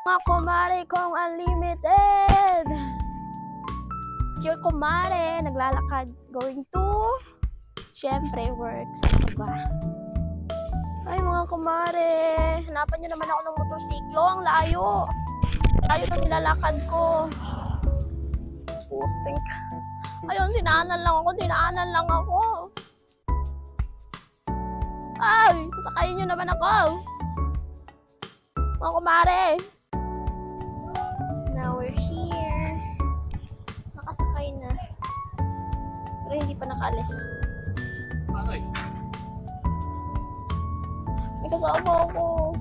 Mga kumare kong unlimited. Si your kumare, naglalakad, going to, syempre, work. Saan ka ba? Ay, mga kumare, hanapan nyo naman ako ng motorsiklo. Ang layo. Layo na nilalakad ko. Putik. Ayun, dinaanan lang ako. Ay, pasakayin nyo naman ako. Mga kumare. Now we're here. Nakasakay na. Pero hindi pa nakaalis. May kasama ako.